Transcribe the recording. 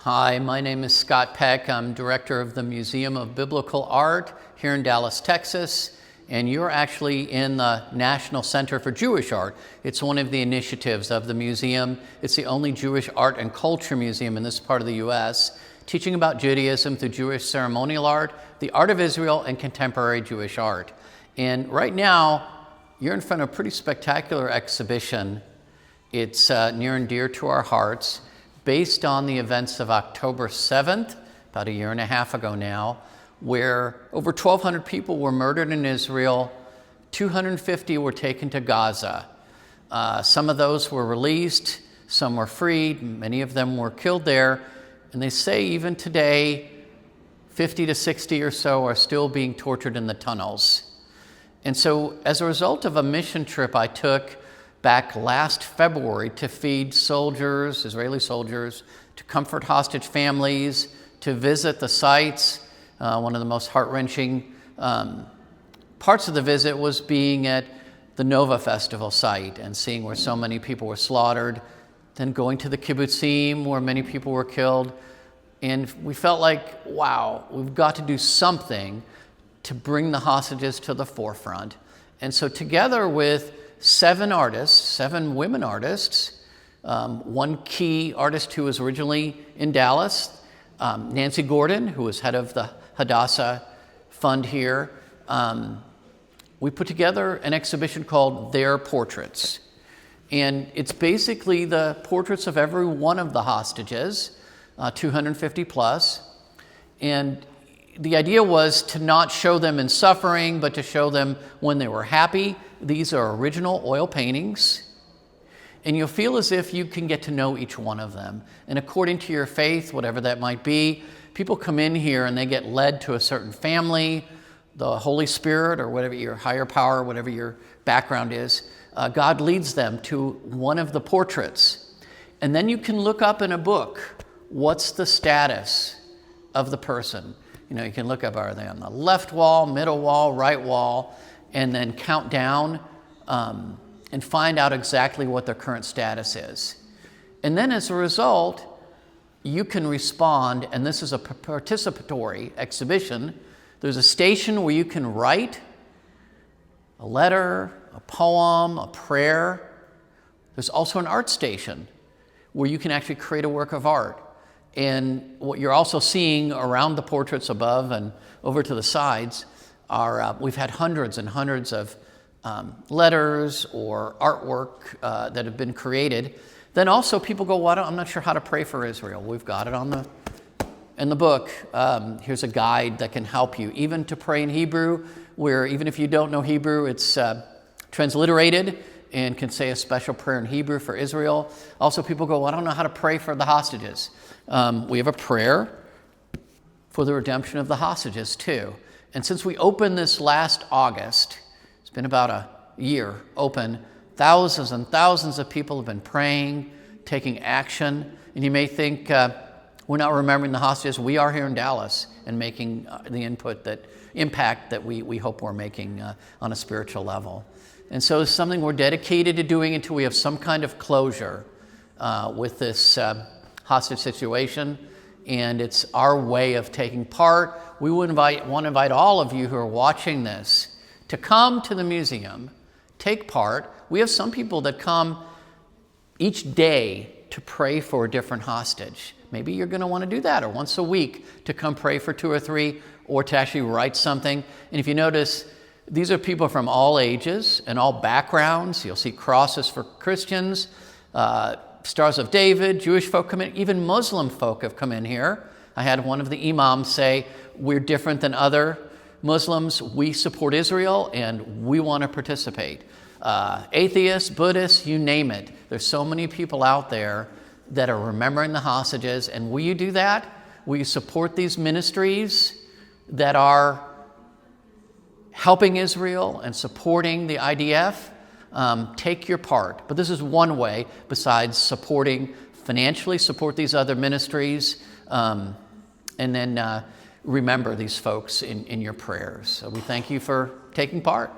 Hi, my name is Scott Peck. I'm director of the Museum of Biblical Art here in Dallas, Texas, and you're actually in the National Center for Jewish Art. It's one of the initiatives of the museum. It's the only Jewish art and culture museum in this part of the U.S., teaching about Judaism through Jewish ceremonial art, the art of Israel, and contemporary Jewish art. And right now, you're in front of a pretty spectacular exhibition. It's near and dear to our hearts, based on the events of October 7th, about a year and a half ago now, where over 1,200 people were murdered in Israel, 250 were taken to Gaza. Some of those were released, some were freed, many of them were killed there, and they say even today, 50 to 60 or so are still being tortured in the tunnels. And so as a result of a mission trip I took back last February to feed soldiers, Israeli soldiers, to comfort hostage families, to visit the sites. One of the most heart-wrenching parts of the visit was being at the Nova Festival site and seeing where so many people were slaughtered, then going to the kibbutzim where many people were killed. And we felt like, wow, we've got to do something to bring the hostages to the forefront. And so together with 7 women artists, one key artist who was originally in Dallas, Nancy Gordon, who was head of the Hadassah Fund here. We put together an exhibition called Their Portraits. And it's basically the portraits of every one of the hostages, 250 plus. And the idea was to not show them in suffering, but to show them when they were happy. These are original oil paintings, and you'll feel as if you can get to know each one of them. And according to your faith, whatever that might be, people come in here and they get led to a certain family, the Holy Spirit, or whatever your higher power, whatever your background is. God leads them to one of the portraits. And then you can look up in a book, what's the status of the person? You know, you can look up, are they on the left wall, middle wall, right wall, and then count down and find out exactly what their current status is. And then as a result, you can respond, and this is a participatory exhibition. There's a station where you can write a letter, a poem, a prayer. There's also an art station where you can actually create a work of art. And what you're also seeing around the portraits above and over to the sides are, we've had hundreds and hundreds of letters or artwork that have been created. Then also people go, well, I'm not sure how to pray for Israel. We've got it in the book. Here's a guide that can help you, even to pray in Hebrew, where even if you don't know Hebrew, it's transliterated and can say a special prayer in Hebrew for Israel. Also, people go, well, I don't know how to pray for the hostages. We have a prayer for the redemption of the hostages, too. And since we opened this last August, it's been about a year open, thousands and thousands of people have been praying, taking action. And you may think we're not remembering the hostages. We are here in Dallas and making the impact that we hope we're making on a spiritual level. And so it's something we're dedicated to doing until we have some kind of closure with this hostage situation. And it's our way of taking part. We want to invite all of you who are watching this to come to the museum, take part. We have some people that come each day to pray for a different hostage. Maybe you're going to want to do that, or once a week to come pray for 2 or 3, or to actually write something. And if you notice, these are people from all ages and all backgrounds. You'll see crosses for Christians, Stars of David, Jewish folk come in, even Muslim folk have come in here. I had one of the imams say, we're different than other Muslims. We support Israel and we want to participate. Atheists, Buddhists, you name it. There's so many people out there that are remembering the hostages. And will you do that? Will you support these ministries that are helping Israel and supporting the IDF? Take your part. But this is one way, besides financially support these other ministries, and then remember these folks in your prayers. So we thank you for taking part.